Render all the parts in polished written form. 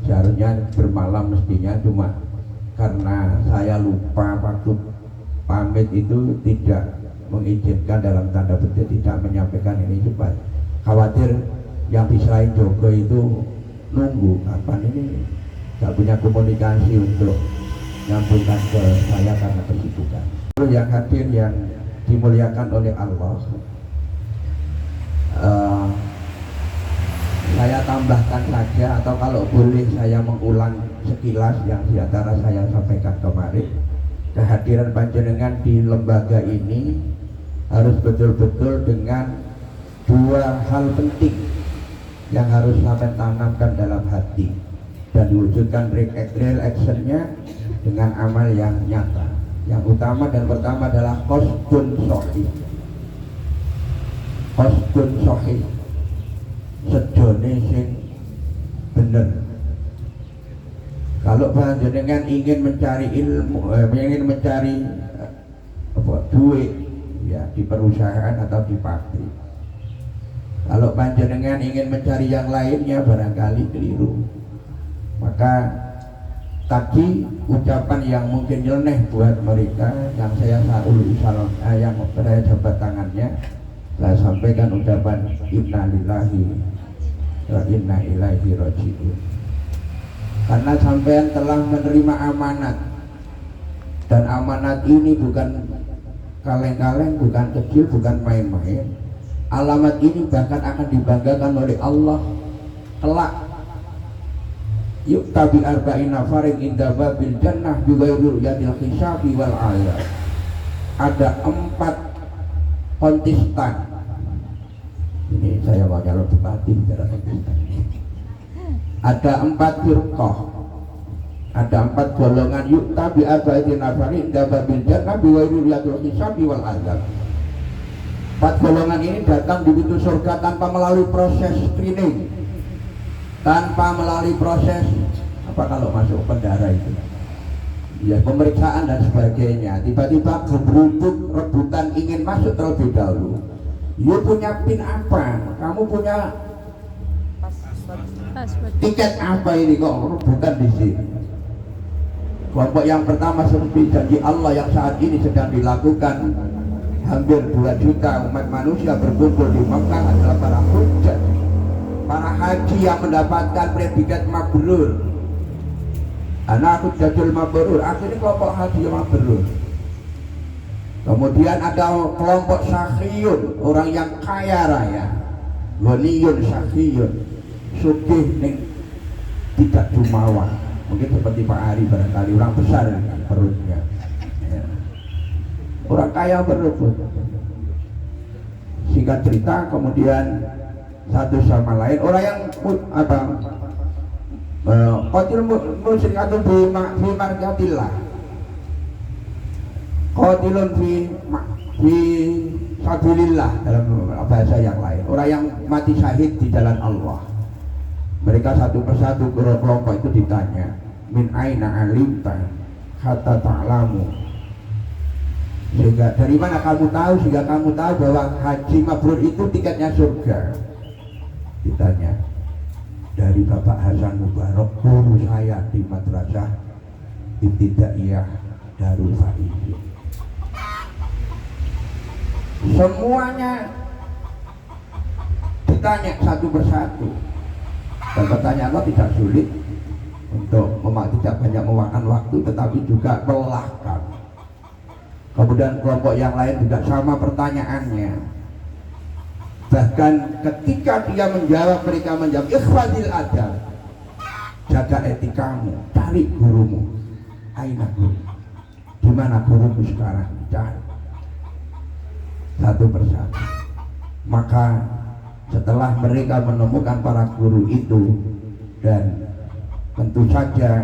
Seharusnya bermalam mestinya, cuma karena saya lupa waktu pamit itu tidak mengizinkan, dalam tanda petik tidak menyampaikan ini, supaya khawatir yang diserahin Joko itu nunggu kapan ini, gak punya komunikasi untuk nyambungkan ke saya karena kesibukan. Yang hadir yang dimuliakan oleh Allah, saya tambahkan saja, atau kalau boleh saya mengulang sekilas yang diantara saya sampaikan kemarin. Kehadiran panjenengan di lembaga ini harus betul-betul dengan dua hal penting yang harus sampai tanamkan dalam hati dan diwujudkan real actionnya dengan amal yang nyata. Yang utama dan pertama adalah qasdun shahih. Qasdun shahih, sejone sing bener. Kalau panjenengan ingin mencari ilmu, ingin mencari duit ya di perusahaan atau di pabrik. Kalau panjenengan ingin mencari yang lainnya barangkali keliru. Maka tadi ucapan yang mungkin nyeleneh buat mereka yang saya yang saya jabat tangannya, saya sampaikan ucapan inna lillahi wa inna ilaihi raji'un. Karena sampean telah menerima amanat, dan amanat ini bukan kaleng-kaleng, bukan kecil, bukan main-main. Alamat ini bahkan akan dibanggakan oleh Allah kelak. Yukta bi arba'in nafarin inda babil jannah bi ghairi yadil hisabi wal ayat. Ada 4 kontestan. Ini saya mau nyalon bupati bicara kontestan. Ada 4 firqah, ada 4 golongan. Yukta bi arba'in nafarin inda babil jannah bi ghairi yadil hisabi wal ayat. 4 golongan ini datang di pintu surga tanpa melalui proses screening, tanpa melalui proses apa kalau masuk penjara itu ya, pemeriksaan dan sebagainya. Tiba-tiba gebruduk rebutan ingin masuk terlebih dahulu. You punya PIN apa? Kamu punya tiket apa ini kok rebutan di sini? Kelompok yang pertama seperti janji Allah yang saat ini sedang dilakukan. Hampir 2 juta umat manusia berkumpul di Mekah adalah para hujjah, para haji yang mendapatkan predikat mabrur. Anak hujjatul mabrur, akhirnya kelompok haji yang mabrur. Kemudian ada kelompok sakhiyun, orang yang kaya raya, ghaniyun sakhiyun, sugih ning tidak jumawa. Mungkin seperti Pak Ari barangkali, orang besar perutnya. Orang kaya berebut. Singkat cerita, kemudian satu sama lain orang yang apa qatil musyrikatun fi markatillah, qatilun fi sabilillah dalam bahasa yang lain, orang yang mati syahid di jalan Allah. Mereka satu persatu kelompok itu ditanya, min aina alimta hatta ta'lamu, sehingga dari mana kamu tahu, sehingga kamu tahu bahwa haji mabrur itu tiketnya surga. Ditanya, dari Bapak Hasan Mubarak, guru saya di madrasah Ibtidaiyah Darul Faizin. Semuanya ditanya satu persatu, dan pertanyaan tidak sulit untuk tidak banyak memakan waktu, tetapi juga melelahkan. Kemudian kelompok yang lain juga sama pertanyaannya. Bahkan ketika dia menjawab, mereka menjawab ikhwadil adab, jaga etikamu, cari gurumu. Aina guru, di mana gurumu sekarang? Cari satu persatu. Maka setelah mereka menemukan para guru itu, dan tentu saja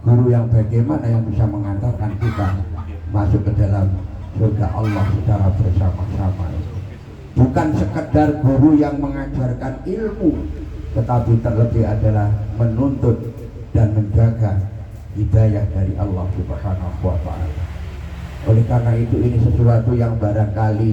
guru yang bagaimana yang bisa mengantarkan kita masuk ke dalam surga Allah secara bersama-sama. Bukan sekedar guru yang mengajarkan ilmu, tetapi terlebih adalah menuntut dan menjaga hidayah dari Allah Subhanahu wa ta'ala. Oleh karena itu, ini sesuatu yang barangkali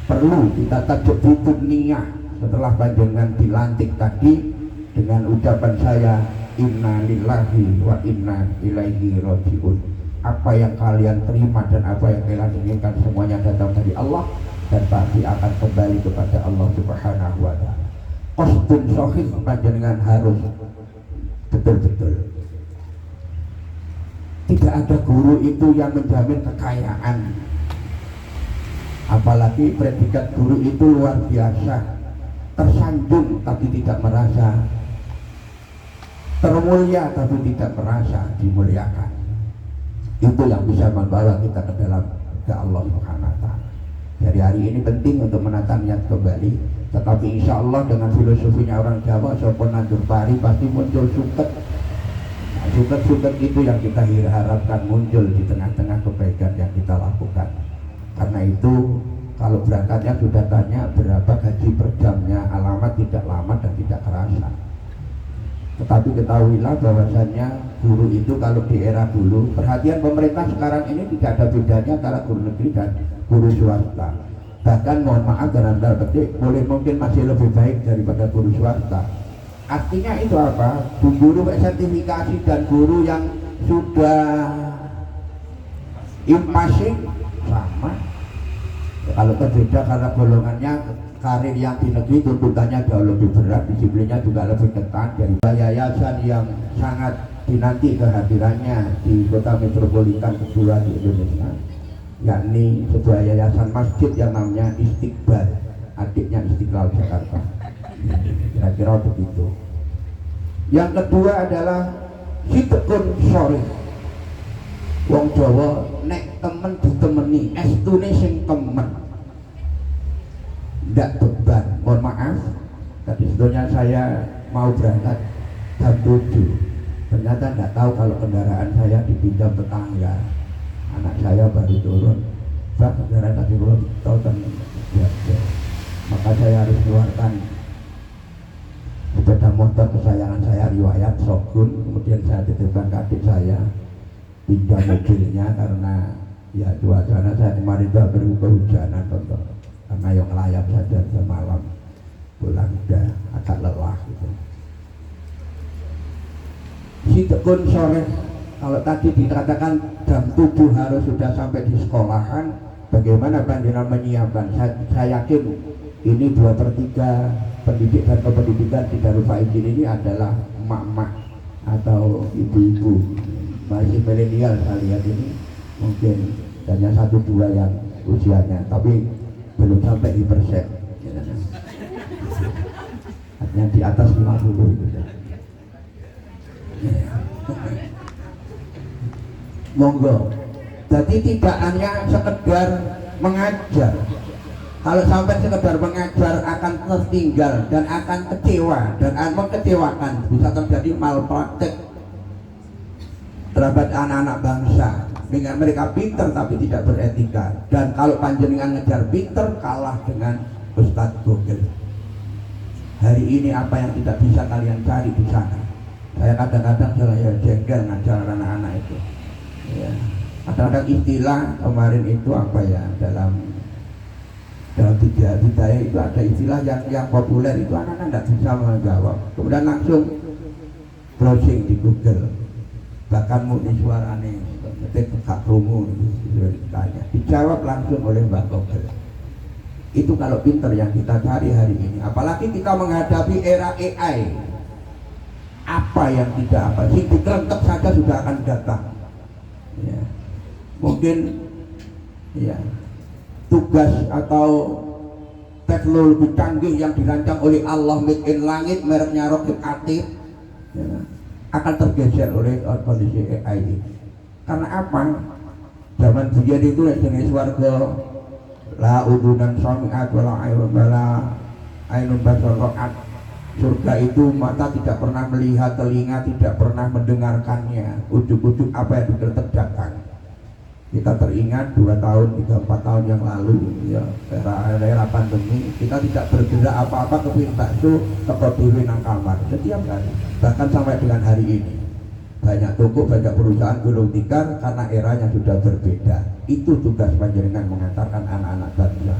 perlu kita tajuk niyah. Setelah panjenengan dilantik tadi dengan ucapan saya inna lillahi wa inna ilaihi rajiun. Apa yang kalian terima dan apa yang kalian inginkan semuanya datang dari Allah dan pasti akan kembali kepada Allah Subhanahu wa taala. Qasdun shahih panjenengan harus betul-betul. Tidak ada guru itu yang menjamin kekayaan. Apalagi predikat guru itu luar biasa. Tersanjung tapi tidak merasa termulia, tapi tidak merasa dimuliakan. Itu yang bisa membawa kita ke dalam ke Allah Subhanahu wa taala. Jadi hari ini penting untuk menata niat kembali, tetapi insya Allah dengan filosofinya orang Jawa, sopon nandur pari pasti muncul suket. Nah, suket-suket itu yang kita harapkan muncul di tengah-tengah kebaikan yang kita lakukan. Karena itu kalau berangkatnya sudah tanya berapa gaji per jamnya, alamat tidak lama dan tidak kerasa. Tetapi ketahuilah bahwasannya guru itu kalau di era dulu, perhatian pemerintah sekarang ini tidak ada bedanya antara guru negeri dan guru swasta. Bahkan mohon maaf dalam tanda petik mungkin masih lebih baik daripada guru swasta. Artinya itu apa? Guru sertifikasi dan guru yang sudah impasing sama. Kalau berbeda karena golongannya, karir yang di negeri tuntutannya jauh lebih berat, disiplinnya juga lebih ketat. Dari yayasan yang sangat dinanti kehadirannya di kota metropolitan kedua di Indonesia, yakni sebuah yayasan masjid yang namanya Istiqbal, adiknya Istiqlal Jakarta. Kira-kira begitu. Yang kedua adalah sidqun shorih. Wong Jawa nek temen ditemeni, estune sing temen, ndak beban. Mohon maaf, tadi sebetulnya saya mau berangkat jam 7, ternyata nggak tahu kalau kendaraan saya dipinjam tetangga. Anak saya baru turun, Pak, kendaraan tadi belum tahu temen biasa. Maka saya harus keluarkan sepeda motor kesayangan saya, riwayat Shogun. Kemudian saya titipkan ke adik saya, pinjam mobilnya karena ya cuacanya saya kemarin itu hampir kehujanan contoh, karena yang ngelayap saja semalam, pulang udah agak lelah gitu. Sidqun sore, kalau tadi dikatakan jam 7 harus sudah sampai di sekolahan, bagaimana panjenengan menyiapkan? Saya yakin ini 2/3 pendidik dan kependidikan di Darul Faizin ini adalah emak-emak atau ibu-ibu masih milenial. Saya lihat ini mungkin hanya 1-2 yang usianya, tapi belum sampai di persen, hanya di atas 50 gitu. Monggo, jadi tidak hanya sekedar mengajar. Kalau sampai sekedar mengajar akan tertinggal dan akan kecewa dan akan mengecewakan, bisa terjadi malpraktek terhadap anak-anak bangsa dengan mereka pinter tapi tidak beretika. Dan kalau panjenengan ngejar pinter kalah dengan Ustadz Google. Hari ini apa yang tidak bisa kalian cari di sana. Saya kadang-kadang saya jengkel ngajar anak-anak itu ya. Kadang-kadang istilah kemarin itu apa ya, dalam budaya itu ada istilah yang populer itu anak-anak tidak bisa menjawab, kemudian langsung browsing di Google, bahkan murni suarane ketik gak krungu ditanya, dijawab langsung oleh Mbak Google. Itu kalau pinter yang kita cari hari ini, apalagi kita menghadapi era AI. Apa yang tidak apa, sing dikerentek saja sudah akan datang ya. Mungkin ya tugas atau teknologi canggih yang dirancang oleh Allah made in langit, mereknya Rocket Atip ya, akan tergeser oleh kondisi AI ini. Karena apa? Zaman biyen itu jenis warga la udunan sami'at wala ainun basara'at. Surga itu mata tidak pernah melihat, telinga tidak pernah mendengarkannya, ujuk-ujuk apa yang dikeretek datang. Kita teringat 2 tahun, 3-4 tahun yang lalu ya, era pandemi, kita tidak bergerak apa-apa ke bakso, teko dhewe nang kamar setiap hari, bahkan sampai dengan hari ini. Banyak toko, banyak perusahaan gulung tikar karena eranya sudah berbeda. Itu tugas panjenengan mengantarkan anak-anak bangsa.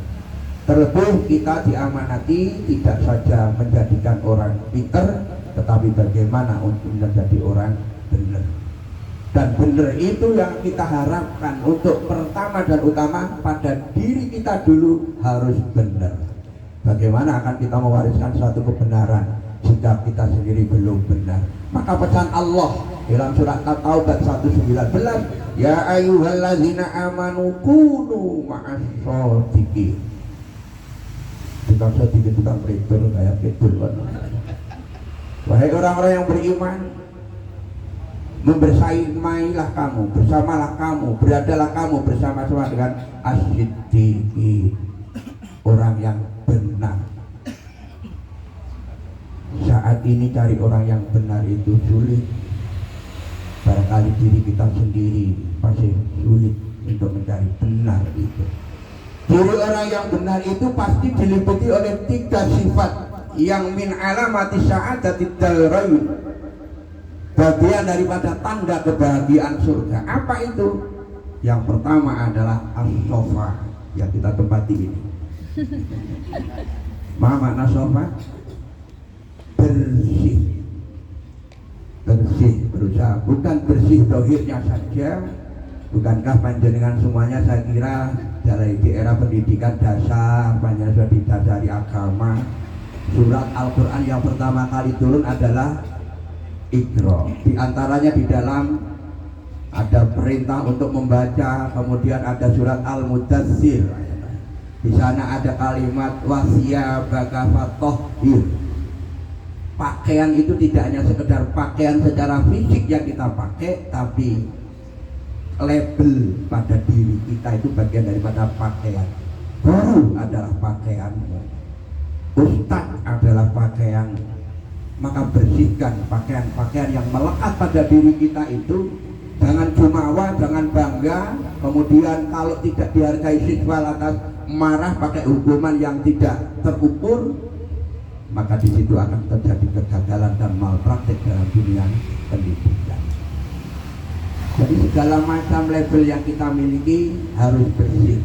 Terlebih kita diamanati tidak saja menjadikan orang pinter, tetapi bagaimana untuk menjadi orang benar. Dan benar itu yang kita harapkan untuk pertama dan utama pada diri kita dulu harus benar. Bagaimana akan kita mewariskan suatu kebenaran jika kita sendiri belum benar? Maka pesan Allah dalam surat At-Taubah 119, ya ayyuhalladzina amanu kunu ma'as shodiqin. Tukang shodiqin tukang predor kayak predor. Wahai orang-orang yang beriman, membersamailah kamu, bersamalah kamu, beradalah kamu bersama-sama dengan as-siddiqin, orang yang benar. Saat ini cari orang yang benar itu sulit. Barangkali diri kita sendiri masih sulit untuk mencari benar itu. Diri orang yang benar itu pasti diliputi oleh 3 sifat yang min alamati sa'adatid darain, bagian daripada tanda kebahagiaan surga. Apa itu? Yang pertama adalah as-sofa yang kita tempati ini. Ma makna sofa? Bersih. Bersih, berusaha. Bukan bersih tauhidnya saja. Bukankah panjenengan semuanya saya kira dari era pendidikan dasar, panjenengan sudah didasari agama. Surat Al-Quran yang pertama kali turun adalah Iqra. Di antaranya di dalam ada perintah untuk membaca, kemudian ada surat Al-Mudaththir. Di sana ada kalimat wasiyabaka fatahhir. Pakaian itu tidak hanya sekedar pakaian secara fisik yang kita pakai, tapi label pada diri kita itu bagian daripada pakaian. Guru adalah pakaianmu, ustaz adalah pakaian. Maka bersihkan pakaian-pakaian yang melekat pada diri kita itu. Jangan jumawa, jangan bangga. Kemudian kalau tidak dihargai siswa lantas marah pakai hukuman yang tidak terukur, maka di situ akan terjadi kegagalan dan malpraktik dalam dunia pendidikan. Jadi segala macam level yang kita miliki harus bersih,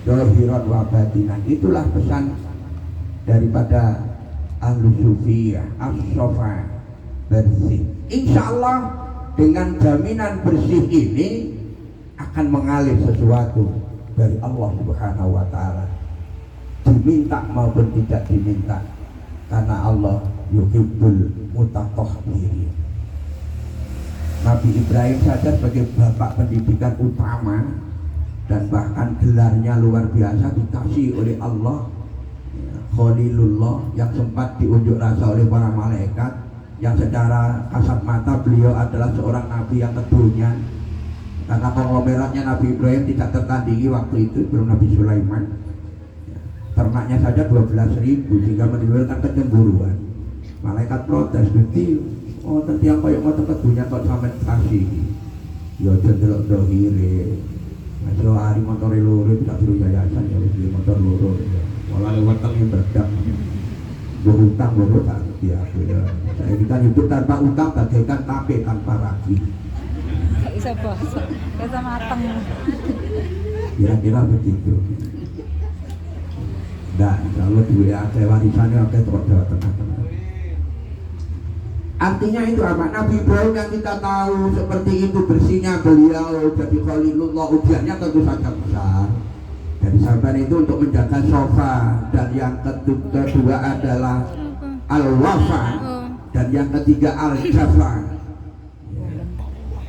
dohiron wa batinan. Itulah pesan daripada Ahlus Sufiyah, as-sofa, bersih. Insya Allah dengan jaminan bersih ini akan mengalir sesuatu dari Allah Subhanahu wa Ta'ala, diminta maupun tidak diminta, karena Allah yuhibbul mutatahhirin. Nabi Ibrahim saja sebagai bapak pendidikan utama dan bahkan gelarnya luar biasa dikasih oleh Allah, Khalilullah, yang sempat diunjuk rasa oleh para malaikat, yang secara kasat mata beliau adalah seorang nabi yang keduanya, karena konglomeratnya Nabi Ibrahim tidak tertandingi waktu itu, belum Nabi Sulaiman. Ternaknya saja 12.000 sehingga menimbulkan kecemburuan. Malaikat protes, "Gusti, oh tadi yang koyok mau keduanya kok sampai kasih." Ya cenderung dohire. Masih hari motor loro tidak suruh yayasan ya beli motor loro. Malah lewat tengah berdak. Berutang tak ya. Saya kita hidup tanpa utang bagaikan tape tanpa ragi. Bisa bos, bisa mateng. Kira-kira begitu. Dan kalau dua ada warisannya ada Jawa Tengah. Artinya itu apa? Nabi Ibrahim yang kita tahu seperti itu bersihnya beliau jadi Khalilullah, ujiannya tentu saja besar. Dari sahabat itu untuk menjaga sofa, dan yang kedua adalah al-wafa, dan yang ketiga al-jafa.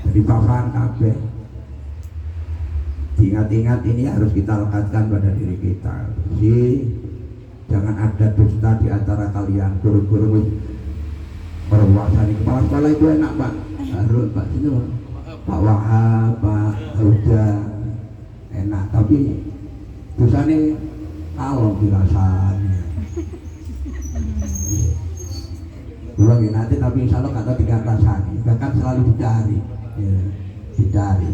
Jadi bawaan kabeh. Ingat-ingat ini harus kita lekatkan pada diri kita. Jadi jangan ada dusta di antara kalian. Guru-guru berwasani kepala sekolah itu enak Pak. Harus Pak sini Pak Wahab, Pak Huda enak, tapi dosanya kalau dirasanya. Belum nanti tapi insya Allah kata tiga rasani, bahkan selalu dicari, ya, dicari.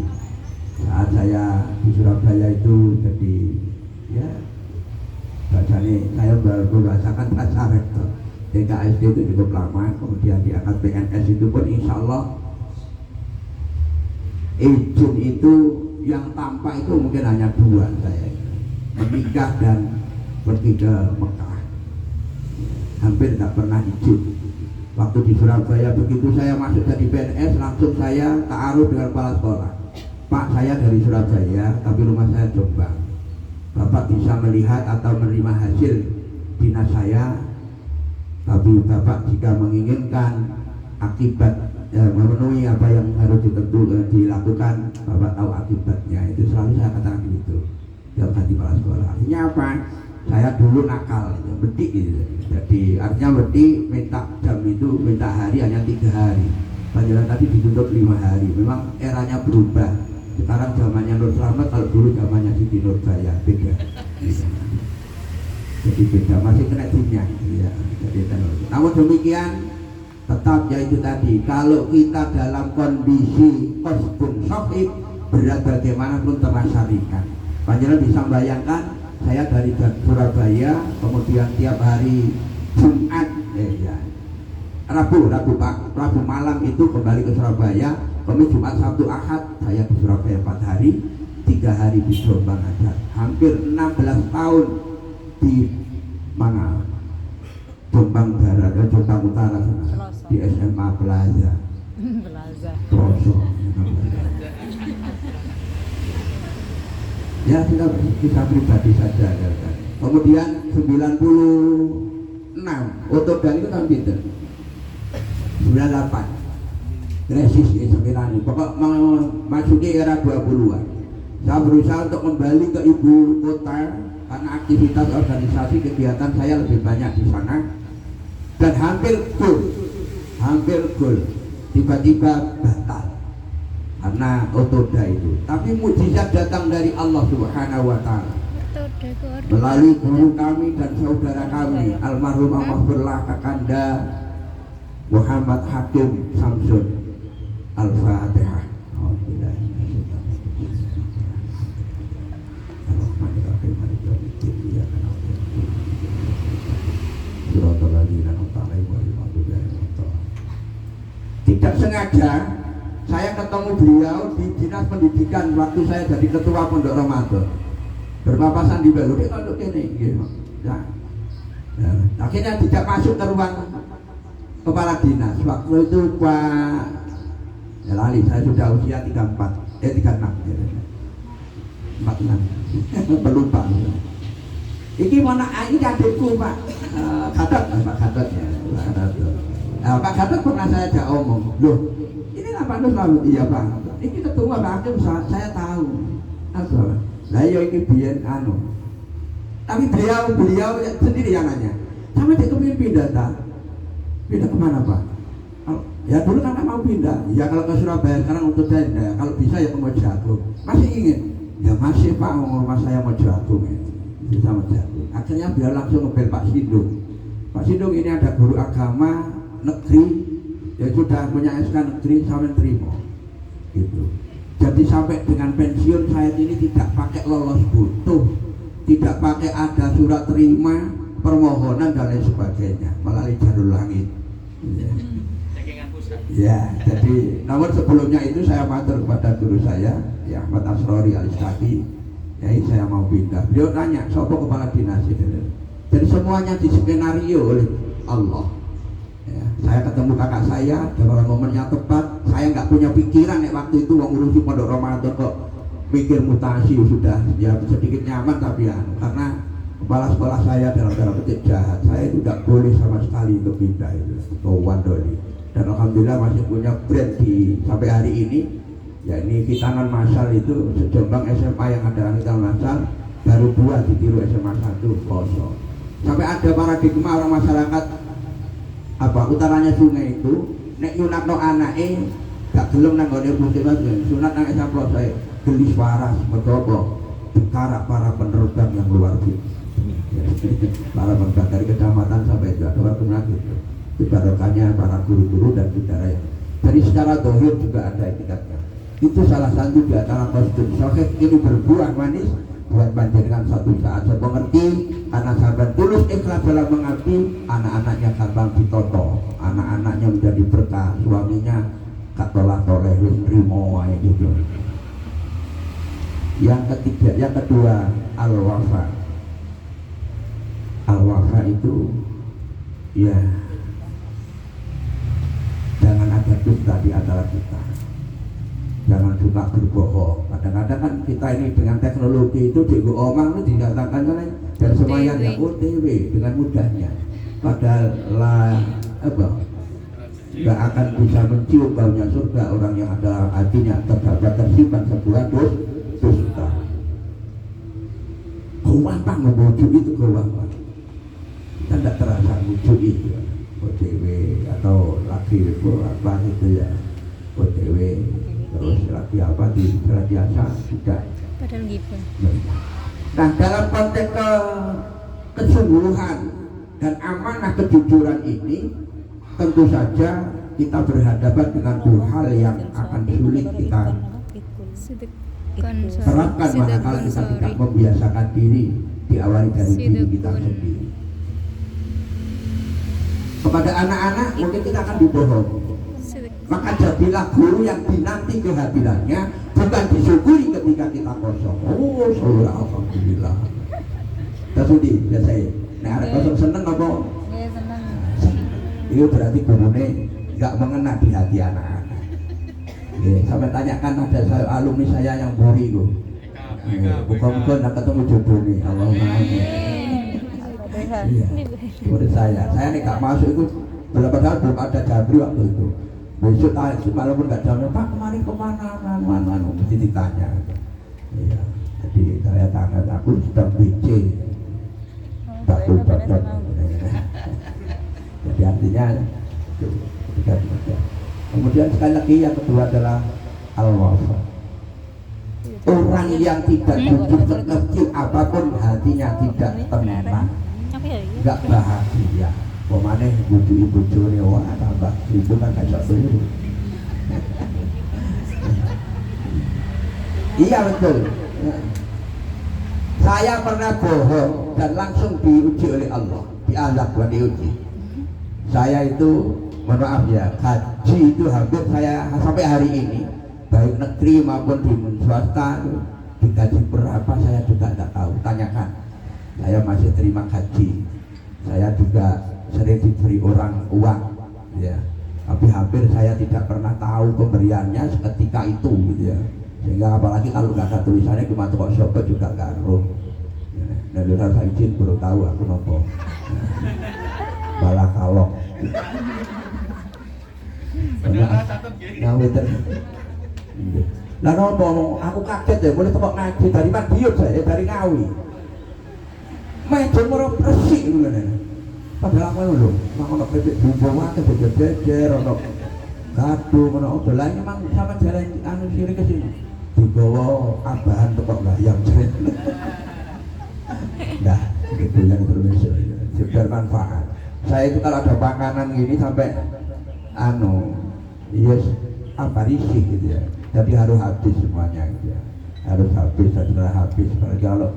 Saat saya di Surabaya itu jadi ya bacanya saya baru merasakan bahasa rektor TKSD itu cukup lama, kemudian diangkat PNS itu pun insya Allah izin itu yang tampak itu mungkin hanya 2 saya, menikah dan pergi ke Mekah, hampir tidak pernah izin. Waktu di Surabaya, begitu saya masuk jadi PNS, langsung saya ta'aruf dengan kepala sekolah. Pak, saya dari Surabaya, tapi rumah saya Jombang. Bapak bisa melihat atau menerima hasil dinas saya, tapi Bapak jika menginginkan akibat memenuhi apa yang harus dilakukan, Bapak tahu akibatnya. Itu selalu saya katakan gitu. Jangan ganti kepala sekolah. Artinya apa? Saya dulu nakal, bedik gitu. Jadi artinya bedik minta jam itu, minta hari hanya 3 hari. Pelajaran tadi dituntut 5 hari. Memang eranya berubah. Sekarang zamannya Nur Slamet, kalau dulu zamannya Siti Nurbaya, beda. Jadi beda, masih kena timnya. Ya, jadi namun demikian tetap yaitu tadi, kalau kita dalam kondisi kosbun sohib, berat bagaimanapun terasa ringan. Panjenengan bisa membayangkan saya dari Surabaya, kemudian tiap hari Jumat, Rabu malam itu kembali ke Surabaya, kemudian Jumat, Sabtu, Ahad saya di Surabaya 4 hari, 3 hari di Jombang aja. Hampir 16 tahun di mana? Jombang Barat, Jombang Utara sana, di SMA Plaza. Plaza. Ya kita pribadi saja ya, kan. Kemudian 96 Oktober itu tahun pinter 98 krisis inspirasi, pokok memasuki era 20-an. Saya berusaha untuk kembali ke ibu kota karena aktivitas organisasi kegiatan saya lebih banyak di sana, dan hampir goal tiba-tiba batal karena otoda itu. Tapi mujizat datang dari Allah Subhanahu wa Ta'ala melalui guru kami dan saudara kami almarhum Mahfurlah Kakanda Muhammad Hakim Samsun. Al-Fatihah. Tidak sengaja saya ketemu beliau di dinas pendidikan waktu saya jadi ketua Pondok Ramadan. Berpapasan di Belu, dia kalau ini, gitu. Ya. Akhirnya tidak masuk ke ruang kepala dinas. Waktu itu Pak, ya lali, saya sudah usia 36 gitu. 46 pelupa. Ini mana? Ini adikku Pak Gatot, Pak Gatot ya. Pak Gatot pernah saya ajak omong, loh ini Pak Nur Slamet, iya Pak. Ini ketua Pak Hakim, saya tahu. Apa? Lah ya ini biyen anu. Tapi beliau sendiri yang nanya. Sama dia kepingin pindah tak? Pindah kemana Pak? Ya dulu kan mau pindah. Ya kalau ke Surabaya sekarang untuk saya. Kalau bisa ya ke Mojagung. Masih ingin? Ya masih Pak, rumah saya Mojagung ya. Bisa Mojagung. Akhirnya beliau langsung ngebel Pak Sindung. Pak Sindung ini ada guru agama negeri. Ya sudah punya SK negeri, saya terima. Gitu. Jadi sampai dengan pensiun saya ini tidak pakai lolos butuh, tidak pakai ada surat terima, permohonan dan lain sebagainya melalui jalur langit. Ya, jadi namun sebelumnya itu saya matur kepada guru saya, ya Ahmad Asrori Alistaki, ya saya mau pindah. Beliau tanya, siapa kepala dinas itu? Jadi semuanya diskenario oleh Allah. Ya, saya ketemu kakak saya dalam momennya tepat. Saya nggak punya pikiran waktu itu mau ngurusi Pondok Ramadan kok mikir mutasi, sudah ya sedikit nyaman, tapi ya karena kepala sekolah saya dalam tanda petik jahat, saya itu tidak boleh sama sekali untuk pindah itu ke Wandoli. Dan alhamdulillah masih punya brand sampai hari ini. Ya ini Hitanan Masal itu Jombang SMA yang ada Hitanan Masal baru 2 ditiru SMA 1 kosong. Sampai ada paradigma orang masyarakat utaranya sungai itu nek nyunatno anake gak gelem nang gone puskesmas sunat nang samplo saya gelis waras mergo para penerbang yang luar biasa. Para penerbang dari kecamatan sampai Jawa Tengah gitu. Itu barokahnya para guru-guru dan saudara yang. Jadi secara dohir juga ada etikatnya. Itu salah satu di antara kostum sokek ini berbuah manis buat panjenengan satu saat saya mengerti, karena sahabat tulus ikhlas dalam mengabdi, anak-anaknya gampang ditoto, anak-anaknya menjadi berkah, suaminya katolah-toleh rimo gitu. Yang kedua al-wafa. Al-wafa itu ya berdusta di antara kita. Jangan suka berbohong. Kadang-kadang kan kita ini dengan teknologi itu di omang itu dikatakan kan dan semuanya OTW dengan mudahnya. Padahal lah nggak akan bisa mencium baunya surga orang yang ada hatinya tersimpan sebuah dusta. Gampang memujuk itu gampang. Kita tidak terasa mujuk itu OTW atau lagi apa itu ya OTW terus lagi apa di biasa tidak. Padahal gitu. Nah dalam konteks kesungguhan dan amanah kejujuran ini tentu saja kita berhadapan dengan dua hal yang akan sulit kita terapkan manakala kita tidak membiasakan diri diawali dari diri kita sendiri. Kepada anak-anak mungkin kita akan dibohongi. Maka jadilah guru yang dinanti kehadirannya, bukan disyukuri ketika kita kosong. Oh, syukur alhamdulillah. Tasudi biasanya. Nah, ada kosong seneng apa? Ya seneng. Itu berarti gurunya nggak mengena di hati anak-anak. Sampai tanyakan ada alumni saya yang buri itu. Bukan nak ketemu jodohnya. Allahumma amin. Iya, murid saya nih gak masuk itu berapa tahun belum ada jabri waktu itu. Besok walaupun gak jawab, Pak kemarin kemana, mesti ditanya. Iya, jadi saya tanya aku sedang BC. Takut. Jadi artinya itu. Kemudian sekali lagi yang kedua adalah al-wafa. Orang yang tidak jujur sekecil apapun hatinya tidak tenang, nggak bahagia. Pemane bujuk bojone wah tambah itu kan gak dulu. Iya betul. Saya pernah bohong dan langsung diuji oleh Allah, diazab dan diuji. Saya itu mohon maaf ya, haji itu hampir saya sampai hari ini baik negeri maupun di swasta digaji berapa saya juga tidak tahu. Tanyakan, saya masih terima gaji, saya juga sering diberi orang uang, ya. Tapi hampir saya tidak pernah tahu pemberiannya seketika itu, gitu ya. Sehingga apalagi kalau nggak ada tulisannya cuma tukok sopo juga nggak roh. Nah, luar saya izin baru tahu aku nopo. Malah kalok. Ngawiter. Lah nopo aku kaget ya, boleh tepok ngaji dari Madiun saya dari Ngawi. Meja moro resik ngono. Padahal apa lho, ono pepek bumbu wae bejer-bejer ono gaduh ono dolan memang sama jalan anu sirik ke sini. Dibawa abahan tepok bayam jret. Nah, itu yang terus bermanfaat. Saya itu kalau ada makanan gini sampai yes apa risih gitu ya. Jadi harus habis semuanya gitu ya. Harus habis, setelah habis. Kalau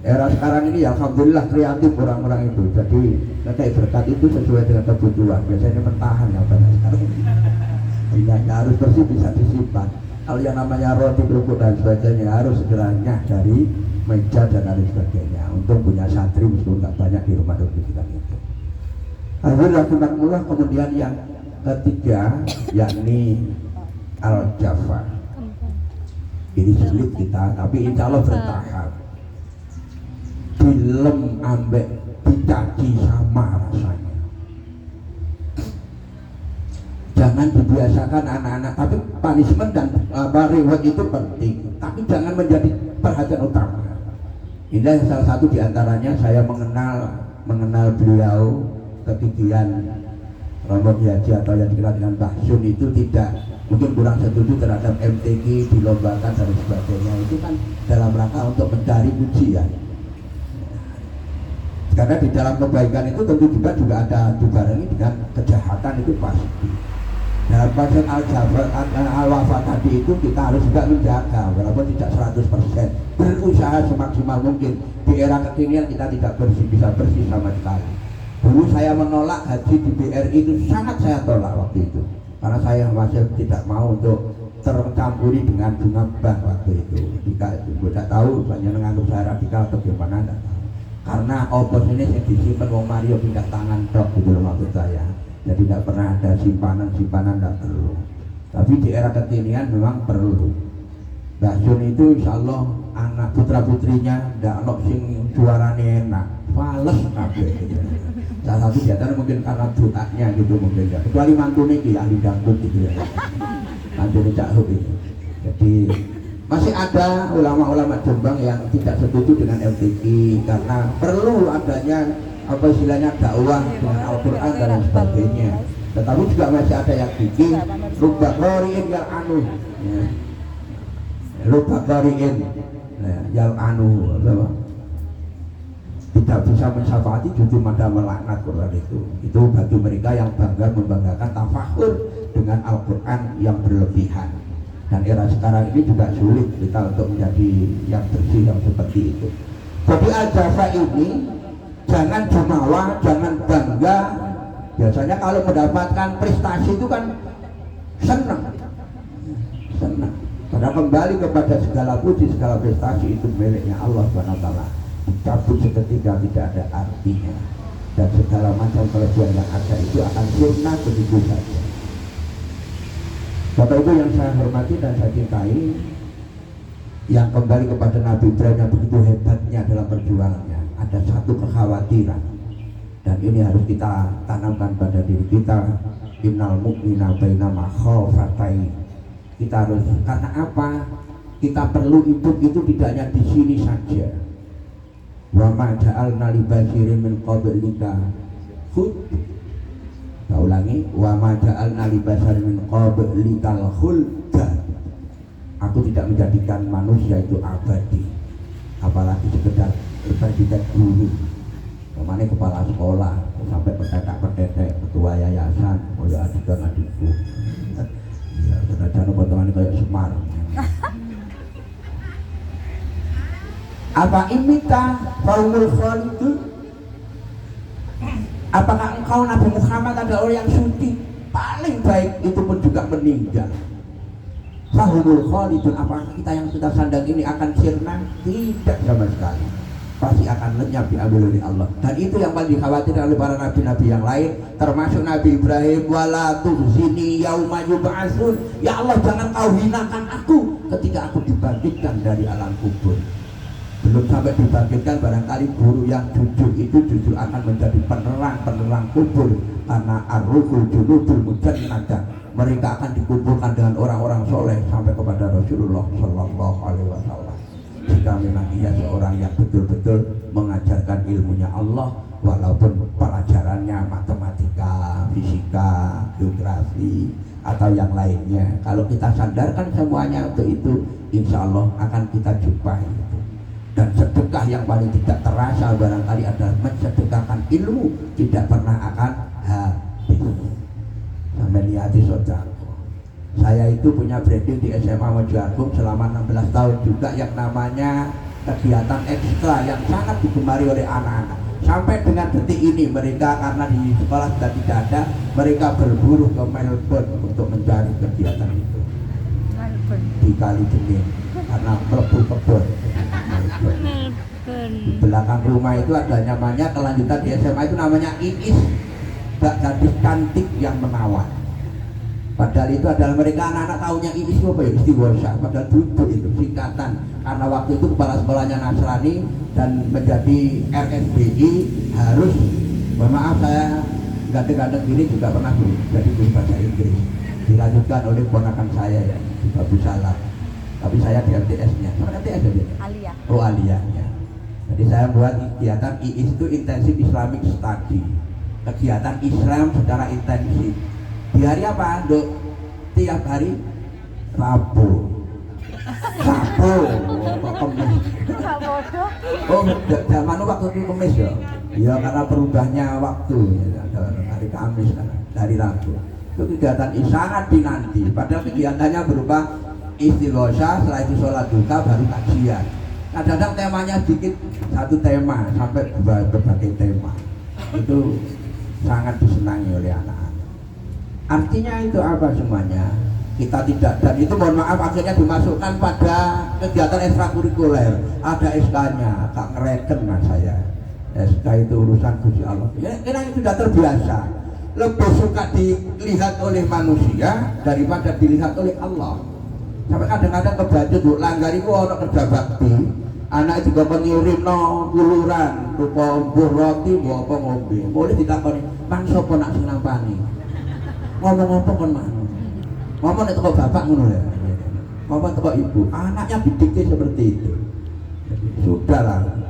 era sekarang ini ya alhamdulillah kreatif orang-orang itu. Jadi mereka berkat itu sesuai dengan kebutuhan. Biasanya mentahan yang banyak sekarang. Minyaknya harus bersih bisa disimpan. Kalau yang namanya roti kerupuk dan sebagainya harus segera nyah dari meja dan lain sebagainya. Untuk punya santri meskipun nggak banyak di rumah doa kita itu. Alhamdulillah kemudian yang ketiga yakni al-jafa. Ini sulit kita, tapi insya Allah bertahap. Film ambek dicaci sama rasanya. Jangan dibiasakan anak-anak, tapi punishment dan reward itu penting, tapi jangan menjadi perhatian utama. Ini salah satu diantaranya saya mengenal beliau ketinggian Romo Haji atau yang dikenal dengan Mbah Sun itu tidak mungkin kurang setuju terhadap MTQ dilombakan dan sebagainya. Itu kan dalam rangka untuk mencari pujian. Karena di dalam kebaikan itu tentu juga ada dibarengi dengan kejahatan itu pasti. Dalam konsep al-wafa tadi itu kita harus juga menjaga walaupun tidak 100%, berusaha semaksimal mungkin. Di era kekinian kita tidak bisa bersih sama sekali. Dulu saya menolak haji di BRI itu sangat saya tolak waktu itu, karena saya masih tidak mau untuk tercampuri dengan bunga bank waktu itu. Jika tidak tahu banyak menganggap saya radikal atau gimana, tidak tahu. Karena opos ini yang disimpan Wong Mario pindah tangan dok gitu loh maksud saya. Jadi tidak pernah ada simpanan tidak perlu. Tapi di era kekinian memang perlu. Mbah Sun itu insya Allah anak putra putrinya tidak ono sing suaranya enak, fales kabeh gitu. Salah satu di antara mungkin karena doanya gitu mungkin ya. Kecuali mantune ki ahli dangdut gitu ya. Mantune Cak Hub itu. Jadi masih ada ulama-ulama Jombang yang tidak setuju dengan LTI karena perlu adanya apa istilahnya dakwah dengan Al-Quran dan lain sebagainya. Tetapi juga masih ada yang bikin rubah qari'in yal anu ya. Rubah qari'in yal anu tidak bisa mensyafaati justru malah melaknat Quran itu bagi mereka yang bangga membanggakan tafakur dengan Al-Quran yang berlebihan. Dan era sekarang ini juga sulit kita untuk menjadi yang bersih yang seperti itu. Jadi al-jafa ini jangan jumawa, jangan bangga. Biasanya kalau mendapatkan prestasi itu kan senang. Karena kembali kepada segala puji, segala prestasi itu miliknya Allah SWT. Dicabut seketika tidak ada artinya. Dan segala macam kelebihan yang ada itu akan sirna begitu saja. Bapak Ibu yang saya hormati dan saya cintai, yang kembali kepada Nabi Ibrahim yang begitu hebatnya dalam perjuangannya, ada satu kekhawatiran dan ini harus kita tanamkan pada diri kita. Innal mu'mina bainama khawfatain. Kita harus, karena apa? Kita perlu hidup itu tidak hanya di sini saja. Wa ma ja'alna li basyirin min qablika khuld. Saya ulangi, wa ma ja'alna li basyirin min qablikal khuld. Aku tidak menjadikan manusia itu abadi, apalagi sekedar predikat guru, kemana kepala sekolah, sampai pendetek, ketua yayasan, oh ya adikku, ya terjadi potongan kayak Semar. Apa imita faumul khalidun? Apakah engkau Nabi Muhammad adalah orang yang suci paling baik itu pun juga meninggal? Fahumul khalidun, apakah kita yang sudah sandang ini akan sirna? Tidak sama sekali, pasti akan lenyap diambil oleh Allah. Dan itu yang paling dikhawatirkan oleh para nabi-nabi yang lain, termasuk Nabi Ibrahim. Wala tuhzini yauma yub'atsun, ya Allah jangan kau hinakan aku ketika aku dibangkitkan dari alam kubur. Belum sampai dibangkitkan, barangkali guru yang jujur itu justru akan menjadi penerang kubur, karena ar-ruhul junudul mujannadah. Mereka akan dikumpulkan dengan orang-orang soleh sampai kepada Rasulullah Shallallahu Alaihi Wasallam. Jika memang ia seorang yang betul-betul mengajarkan ilmunya Allah, walaupun pelajarannya matematika, fisika, geografi atau yang lainnya, kalau kita sandarkan semuanya untuk itu, insya Allah akan kita jumpai. Dan sedekah yang paling tidak terasa barangkali adalah mensedekahkan ilmu, tidak pernah akan habis. Sampai lihati saudara, saya itu punya branding di SMA Mojoagung selama 16 tahun juga yang namanya kegiatan ekstra yang sangat digemari oleh anak-anak. Sampai dengan detik ini mereka, karena di sekolah sudah tidak ada, mereka berburu ke Melbourne untuk mencari kegiatan itu di Kalidengin karena melebu kebun. Di belakang rumah itu ada namanya kelanjutan di SMA itu namanya Iis, gadis cantik yang menawan. Padahal itu adalah mereka anak-anak tahunya Iis apa ya, istighosha. Padahal duduk itu singkatan, karena waktu itu kepala sekolahnya Nasrani dan menjadi RSBI harus, maaf saya gadang-gadang gini juga pernah jadi guru bahasa Inggris, dilanjutkan oleh ponakan saya ya, Babu Salam. Tapi saya di MTS-nya, mana MTS ya? Aliyah. Oh, Aliyahnya. Jadi saya buat kegiatan IIS itu Intensive Islamic Study, kegiatan Islam secara intensif. Di hari apa, Dok? Tiap hari Rabu. Kemis. Oh, zaman waktu itu Kemis ya. Ya karena berubahnya waktu ya, hari Kamis kan, dari Rabu. Itu kegiatan sangat dinanti. Padahal kegiatannya berupa istighosah, setelah itu sholat duha, baru kajian. Kadang-kadang temanya sedikit, satu tema sampai berbagai tema. Itu sangat disenangi oleh anak-anak. Artinya itu apa semuanya? Kita tidak, dan itu mohon maaf akhirnya dimasukkan pada kegiatan ekstrakurikuler. Ada SK-nya, agak ngereken mas saya. SK itu urusan Gusti Allah. Ya, kira sudah terbiasa. lebih suka dilihat oleh manusia daripada dilihat oleh Allah. Sampai kadang-kadang kebaca tuh langgar itu orang kerja bakti, anak juga pengirim no puluran, rupa buah roti, buah apa ngombe, boleh ditakoni, mang sopo nak sing nampani, ngomong apa kon mang, ngomong itu kok bapak ngono ya, ngomong itu kok ibu, anaknya didikte seperti itu, sudahlah.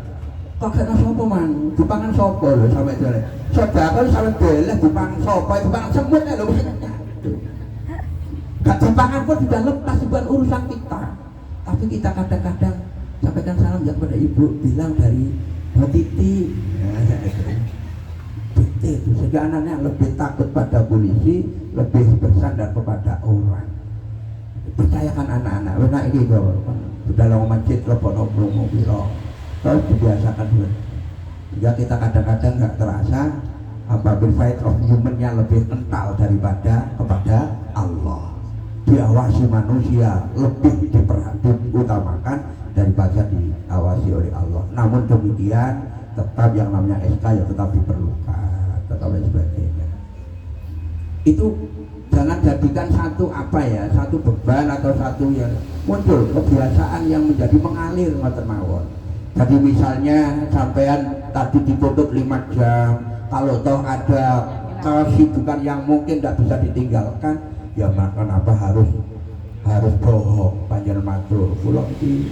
Pakai sopo man, dipangan sopo loh sampai jelek. Saudara sampai beleh dipangan sopo, dipangan semut ya loh bisa nyatu. Gak dipangan pun sudah lepas, bukan urusan kita. Tapi kita kadang-kadang sampaikan salam ya kepada ibu, bilang dari Titi. Titi itu sehingga anaknya lebih takut pada polisi, lebih bersandar kepada orang. Percayakan anak-anak, benar ini kok. Sudah lama masjid telepon ngobrol biro. Kalau dibiasakan dulu, jika kita kadang-kadang nggak terasa apabila fight of human-nya lebih kental daripada kepada Allah. Diawasi manusia lebih diutamakan daripada diawasi oleh Allah. Namun demikian tetap yang namanya SK ya tetap diperlukan, tetap dan sebagainya. Itu jangan jadikan satu satu beban atau satu yang muncul kebiasaan yang menjadi mengalir ngoten mawon. Jadi misalnya sampean tadi ditutup 5 jam, kalau toh ada kesibukan yang mungkin tidak bisa ditinggalkan, ya maka kenapa harus bohong panjenengan matur. Kula iki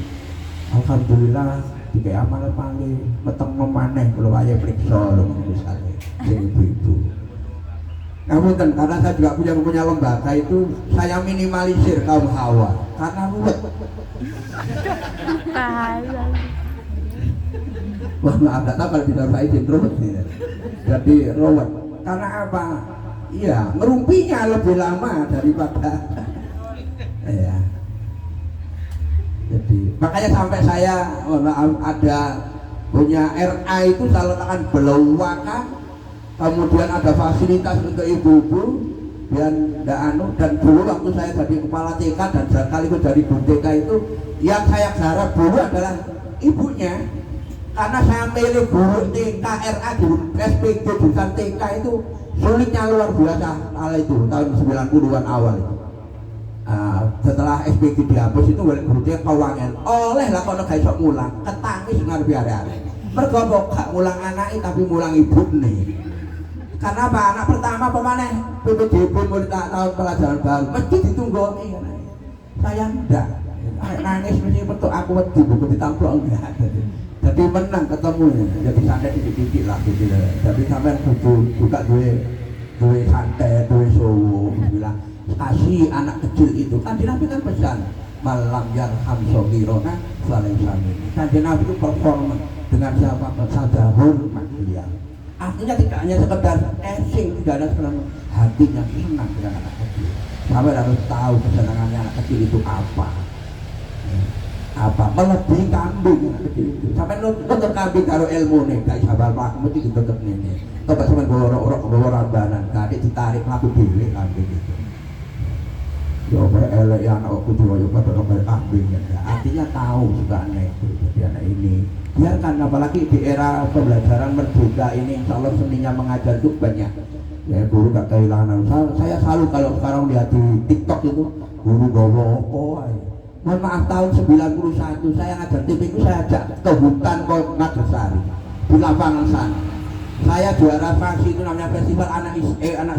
alhamdulillah dikai amal paling meteng memaneh kula wayahe priksa lho misalnya ibu-ibu. Namun karena saya juga punya lembaga itu, saya minimalisir kaum hawa karena ruwet. Wah, maaf, tak tahu kalau tidak saya izin ruwet nih. Jadi ruwet. Karena apa? Iya, ngerumpinya lebih lama daripada ya. Jadi makanya sampai saya ada punya RA itu saya letakkan belawaka, kemudian ada fasilitas untuk ibu-ibu dan dulu waktu saya jadi kepala TK dan sekaligus dari Bu TK itu yang saya garap dulu adalah ibunya. Karena saya milih guru TK RA guru SPG jurusan TK itu sulitnya luar biasa kala itu tahun 90-an awal itu. Setelah SPG dihapus itu balik guru TK kawangan oleh lah kalau gak iso mulang ketangis dengan biara-biara mergo gak mulang anaknya tapi mulang ibu nih. Karena apa? Anak pertama pemaneh PPDB mulai tahun pelajaran baru mesti ditunggu saya enggak nangis mesti bentuk aku wedi buku ditampuk enggak. Jadi menang ketemunya, jadi santai dikit-dikit lah gitu. Jadi sampai buka duwe santai, duwe sowo, bilang kasih anak kecil itu. Kan Nabi kan pesan malam yarham sogirona salai samin. Kan Nabi itu performa dengan siapa saja hormat dia. Artinya tidak hanya sekedar esing, tidak ada sekedar hatinya senang dengan anak kecil. Sampai harus tahu kesenangannya anak kecil itu apa melebihi kambing sampai nonton kambing karo ilmu nih gak isabal pak mesti ditutup nih coba sampai bawa rambanan tadi ditarik laku diri kambing itu coba elek ya anak aku juga coba kayak kambing ya artinya tahu sukaannya itu jadi anak ini biarkan apalagi di era pembelajaran merdeka ini insya Allah seninya mengajar itu banyak ya guru gak kehilangan saya selalu kalau sekarang lihat di TikTok itu guru bawa mohon maaf tahun 91 saya ngajar TV itu saya ajak ke hutan Ngadresari di lapangan sana. Saya juara fraksi itu namanya Festival Anak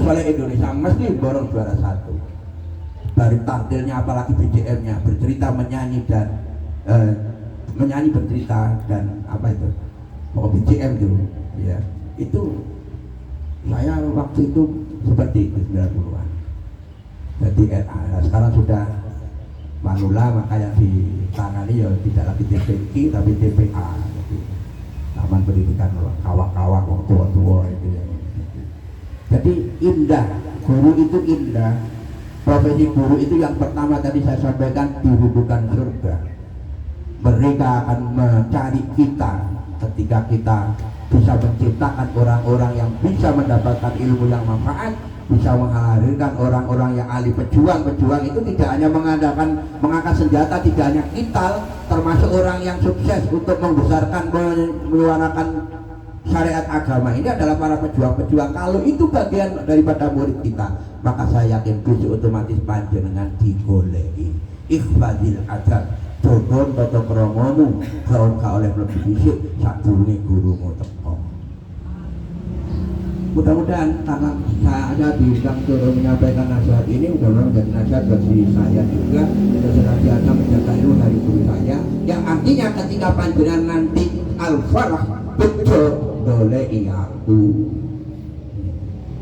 Soleh Indonesia mesti borong juara 1. Dari tampilnya apalagi BCM-nya bercerita menyanyi dan menyanyi bercerita dan apa itu BCM itu ya itu saya waktu itu seperti itu 90-an. Jadi sekarang sudah manula maka yang ditangani ya tidak lagi TPQ tapi TPA gitu. Taman Pendidikan Kawak-kawak wong tua-tua itu ya. Jadi indah, guru itu indah. Profesi guru itu yang pertama tadi saya sampaikan dirudukan surga. Mereka akan mencari kita ketika kita bisa menciptakan orang-orang yang bisa mendapatkan ilmu yang manfaat, bisa menghadirkan orang-orang yang ahli pejuang itu tidak hanya mengangkat senjata, tidak hanya kital, termasuk orang yang sukses untuk membesarkan menyuarakan syariat agama ini adalah para pejuang-pejuang. Kalau itu bagian daripada murid kita, maka saya yakin besok otomatis panjenengan digoleki. Ikhfadil adab, dogon toto kromomu, gaun ka oleh lebih bisik, sadurunge gurumu teko. Mudah-mudahan karena saya diundang turun menyampaikan nasihat ini, mudah-mudahan menjadi nasihat bagi saya juga untuk senantiasa menjaga ilmu dari guru saya. Yang artinya ketika panjenengan nanti al-farah betul boleh aku.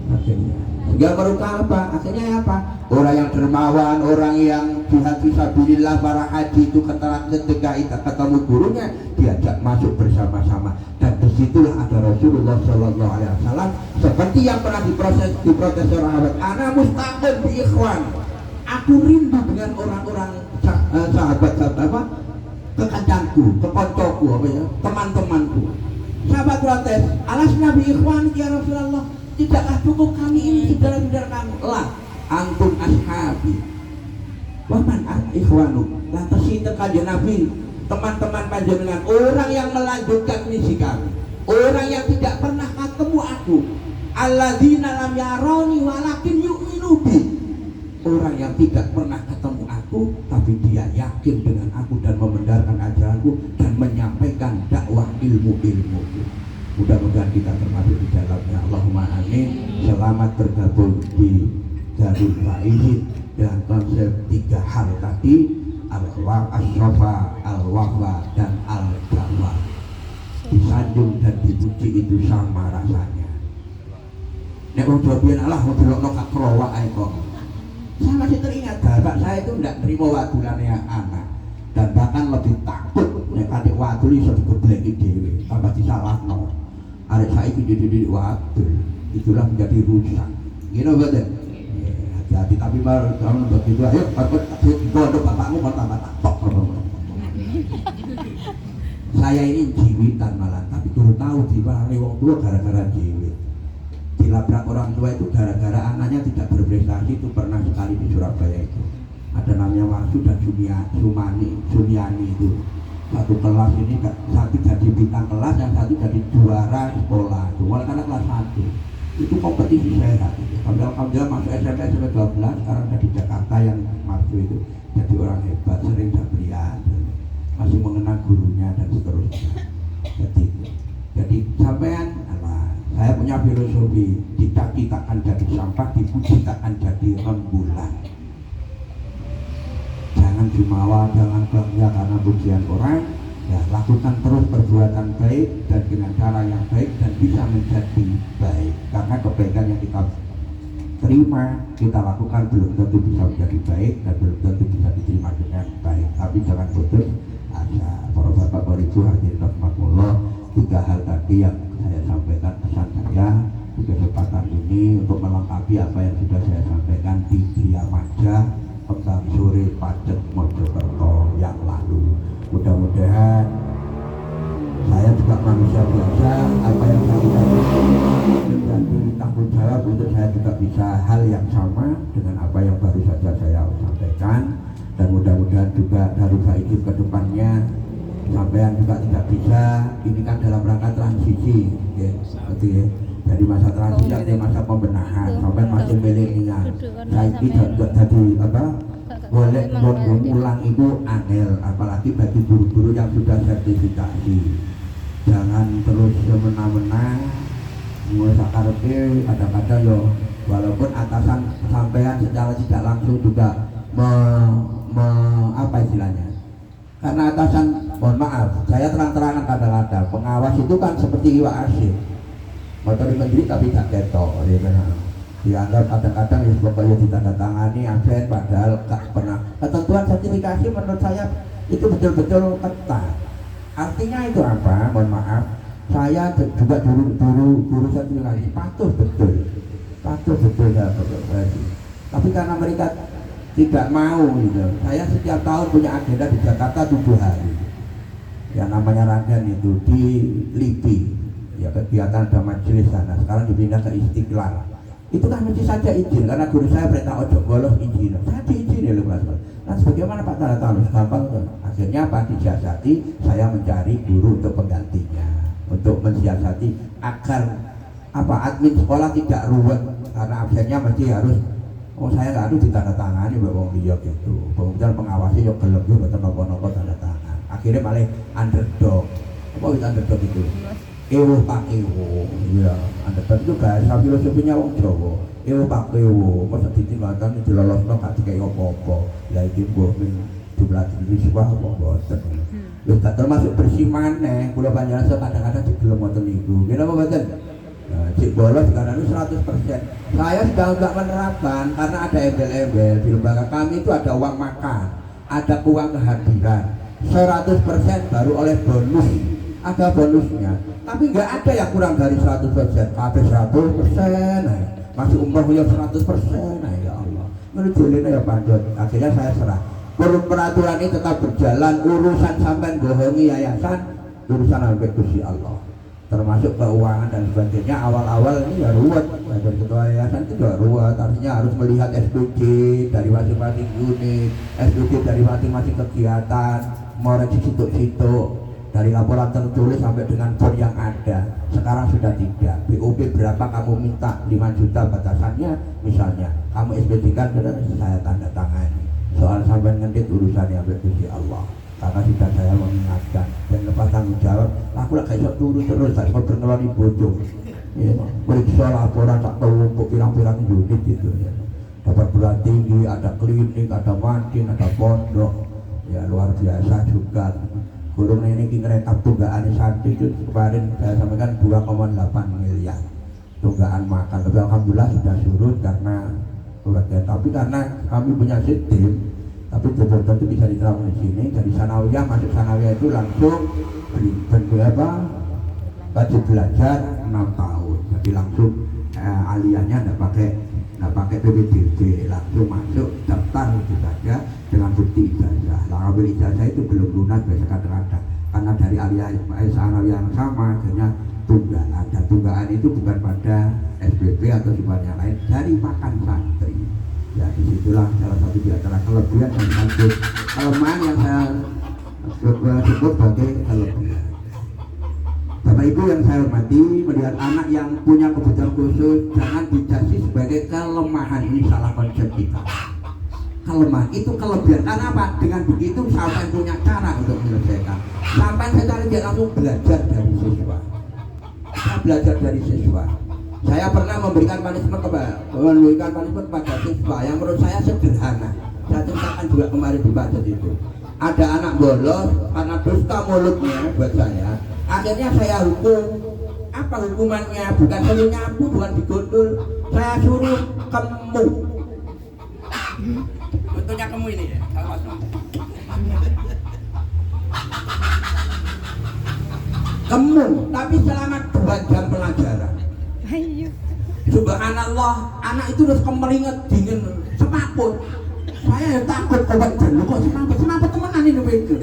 Akhirnya, sehingga merupakan apa? Akhirnya apa? Orang yang dermawan, orang yang jihad fisabilillah, para haji itu ketika ketemu gurunya diajak masuk bersama-sama, dan disitulah ada Rasulullah Shallallahu Alaihi Wasallam seperti yang pernah diprotes sahabat. Ana mustaqim bi ikhwan. Aku rindu dengan orang-orang sahabat-sahabat apa? Kekancanku, kekoncoku, apa ya? Teman-temanku. Sahabat protes, alas Nabi ikhwan ya Rasulullah. Tidakkah cukup kami ini saudara-saudara kamu? Lah, antum ashabi. Waman ikhwanu. Lantas itu kajian Nabi, teman-teman panjenengan, orang yang melanjutkan misi kami, orang yang tidak pernah ketemu aku, alladzina lam yarani walakin yu'minu bi. Orang yang tidak pernah ketemu aku, tapi dia yakin dengan aku dan membenarkan ajaranku dan menyampaikan dakwah ilmu-ilmu. Mudah-mudahan kita termasuk di dalamnya. Allahumma amin. Selamat bergabung di Darul Faizin dengan konsep 3 hal tadi, al-asrafa, al-wafa, dan al-jawa. Disanjung dan dipuji itu sama rasanya. Nek wong Jawa Allah mau delokno kak krowa ae kok. Saya masih teringat bapak saya itu tidak terima wadulannya anak, dan bahkan lebih takut nek adik wadul iso digebleki dhewe tambah disalahno. Arek saiki dididik wadul itulah menjadi rusak. Gino betul. Hati-hati, tapi baru kamu begitu ayo pondok bapakmu kok tambah taktok. Saya ini jiwitan malah, tapi guru tahu diwarani wong tua gara-gara jiwit. Dilabrak orang tua itu gara-gara anaknya tidak berprestasi. Itu pernah sekali di Surabaya itu. Ada namanya Warsu dan Sumiani itu. Satu kelas ini, satu jadi bintang kelas, yang satu jadi juara sekolah. Juara karena kelas 1. Itu kompetisi sehat. Alhamdulillah masuk SMP 12, sekarang ada di Jakarta yang masuk itu. Jadi orang hebat, sering jabrian, masih mengenang gurunya dan seterusnya. Jadi sampean saya punya filosofi, dicaci takkan jadi sampah, dipuji takkan jadi rembulan. Jangan jumawa, jangan bangga karena pujian orang. Ya, lakukan terus perbuatan baik dan dengan cara yang baik dan bisa menjadi baik. Karena kebaikan yang kita terima, kita lakukan belum tentu bisa menjadi baik dan belum tentu bisa diterima dengan baik. Tapi jangan putus asa. Para bapak, para ibu hadirin rahimakumullah, 3 hal tadi yang saya sampaikan pesan saya di kesempatan ini untuk melengkapi apa yang sudah saya sampaikan di Triamaja Pekang Sore Pacet Mojokerto yang lalu. Mudah-mudahan saya juga manusia biasa, apa yang saya sampaikan menjadi tanggung jawab untuk saya juga bisa hal yang sama dengan apa yang baru saja saya sampaikan, dan mudah-mudahan juga dari Faizin ke depannya sampean juga tidak bisa, ini kan dalam rangka transisi ya, seperti ya, dari masa transisi ke masa pembenahan, sampai masih milenial. Saya tidak jadi apa, boleh mengulang itu angel, apalagi bagi guru-guru yang sudah sertifikasi. Jangan terus semena-mena mulai sakarpe, kadang-kadang yo walaupun atasan sampean secara tidak langsung juga apa istilahnya, karena atasan, mohon maaf, saya terang-terangan kadang-kadang pengawas itu kan seperti iwak asin, motor menteri tapi tak ketok, ya kan? Dianggap kadang-kadang ya pokoknya ditandatangani absen padahal gak pernah. Ketentuan sertifikasi menurut saya itu betul-betul ketat. Artinya itu apa? Mohon maaf, saya juga guru sertifikasi patuh betul dalam sertifikasi. Tapi karena mereka tidak mau gitu. Saya setiap tahun punya agenda di Jakarta 7 hari. Ya namanya rangkaian itu di LIPI. Ya kegiatan ada majelis sana. Sekarang dipindah ke Istiqlal. Itu kan mesti saja izin karena guru saya perintah ojo bolos izin. Saya diizinin loh Mas. Nah sebagaimana Pak Tara tahu gampang tuh. Akhirnya Pak disiasati, saya mencari guru untuk penggantinya. untuk mensiasati agar apa admin sekolah tidak ruwet karena absennya mesti harus saya nggak harus ditandatangani mbak wong liya gitu. Kemudian pengawasnya yo gelem yo mboten napa-napa tanda tangan. Akhirnya malah underdog. Apa itu underdog itu? Ewo pak ewo, ya underdog itu bahasa filosofinya wong Jawa. Ewo pak ewo, masa ditinggalkan dilolosno gak dikai apa-apa. Lah iki mbok jumlah siswa apa boten. Lho tak termasuk bersih maneh, kula panjenengan kadang-kadang digelem ngoten niku. Napa mboten? Nah, cik bolos karena itu 100%. Saya sudah enggak menerapkan karena ada embel-embel di lembaga kami itu ada uang makan, ada uang kehadiran. 100% baru oleh bonus. Ada bonusnya. Tapi enggak ada yang kurang dari 100%. Kabeh 100%. Nah, masih umrohnya 100%. Nah, ya Allah. Menurut jolene ya pandot. Akhirnya saya serah. Peraturan ini tetap berjalan, urusan sampai bohongi yayasan, urusan sampai Gusti Allah. Termasuk keuangan dan sebagainya. Awal-awal ini ya ruwet, dari ketua yayasan itu juga ruwet, artinya harus melihat SPG dari masing-masing unit, SPG dari masing-masing kegiatan, mengoreksi situ-situ dari laporan tertulis sampai dengan bor yang ada. Sekarang sudah tidak. BOP berapa kamu minta, 5 juta batasannya misalnya, kamu SPG kan saya tanda tangani. Soal sampai ngendit urusannya Gusti Allah. Karena sudah saya mengingatkan dan lepas tanggung jawab, aku lah kayak turun terus, tak mau bernelani bocor. Ya, periksa laporan tak tahu untuk pirang-pirang unit gitu ya. Dapat bulan tinggi, ada klinik, ada makin, ada pondok, ya luar biasa juga. Kurung ini ngerekap tunggaan santri itu kemarin saya sampaikan 2,8 miliar tunggaan makan. Tapi alhamdulillah sudah surut karena tapi karena kami punya sistem. Tapi betul-betul itu bisa diterapkan di sini. Dari sanawiyah masuk sanawiyah itu langsung wajib belajar 6 tahun. Jadi langsung aliyahnya nggak pakai PPDB, langsung masuk daftar itu saja dengan bukti ijazah. Lalu ijazah itu belum lunas biasa kadang-kadang karena dari aliyah sanawiyah yang sama akhirnya tunggaan, dan tunggaan itu bukan pada SPP atau sifatnya lain, dari makan santri. Ya disitulah salah satu di antara kelebihan dan sekaligus kelemahan yang saya sebut sebagai kelebihan. Bapak Ibu yang saya hormati, melihat anak yang punya kebutuhan khusus jangan dijudge sebagai kelemahan. Ini salah konsep kita. Kelemahan itu kelebihan. Karena apa? Dengan begitu sampai punya cara untuk menyelesaikan. Sampai secara dia langsung belajar dari siswa. Saya belajar dari siswa. Saya pernah memberikan punishment kepada siswa yang menurut saya sederhana. Saya ceritakan juga kemarin di budget itu. Ada anak bolos karena dusta mulutnya buat saya. Akhirnya saya hukum. Apa hukumannya? Bukan suruh nyapu, bukan digondol. Saya suruh kemu. Bentuknya kemu ini ya. Kemu, tapi selama 2 jam pelajaran. Subhanallah, anak itu harus kemeringet dingin semaput. Saya yang takut kok jenuh kok semaput temenan ini begitu.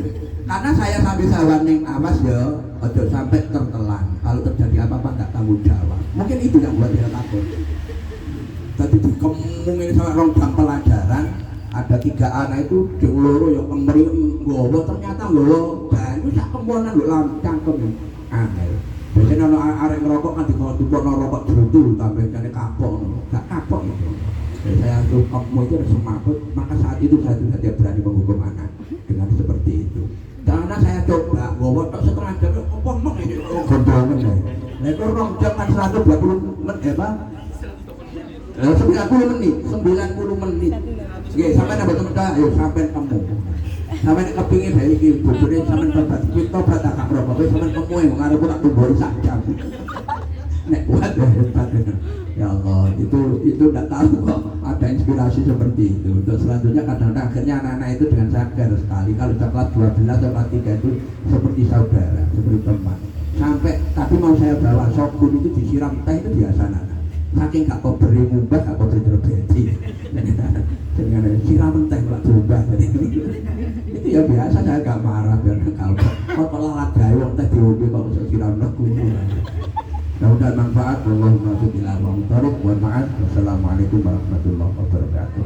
Karena saya sambil warning, awas ya, ojo sampai tertelan. Kalau terjadi apa-apa nggak tanggung jawab. Mungkin itu yang buat dia takut. Tadi dikemungin sama 2 jam pelajaran, ada 3 anak itu diuluru yang kemering gowo, ternyata gowo banyu sak kembonan lho cangkem aneh. Biasanya ono arek ngerokok kan dikon rokok jerutu tambah jane kapok ngono. Gak kapok itu. Jadi saya tuh kamu itu ada semaput, maka saat itu saya juga tidak berani menghukum anak dengan seperti itu. Karena saya coba gowo tok setengah jam apa meng ini gondongan ya. Lah itu 2 jam kan 120 menit apa? 90 menit. Nggih, sampeyan mboten mendak, ayo sampeyan kamu. Sampeyan kepingin bae iki bojone sampeyan tobat, kita batak gak merokok, sampeyan kemuwe ngarep tak tumbori sak jam. Nek kuat ya Allah, itu enggak tahu kok ada inspirasi seperti itu. Untuk selanjutnya kadang-kadang akhirnya anak-anak itu dengan sadar sekali kalau sudah kelas 12 atau kelas 3 itu seperti saudara, seperti teman. Sampai tapi mau saya bawa sokun itu disiram teh itu biasa anak. Saking gak kok beri mumbah, gak kok beri terbeti. Dengan siraman teh malah berubah. Itu ya biasa, saya gak marah karena kalau olahraga wong teh diombe kok siram nek kuwi. Mudah-mudahan manfaat. Allahumma sholli ala Muhammad. Wassalamualaikum warahmatullahi wabarakatuh.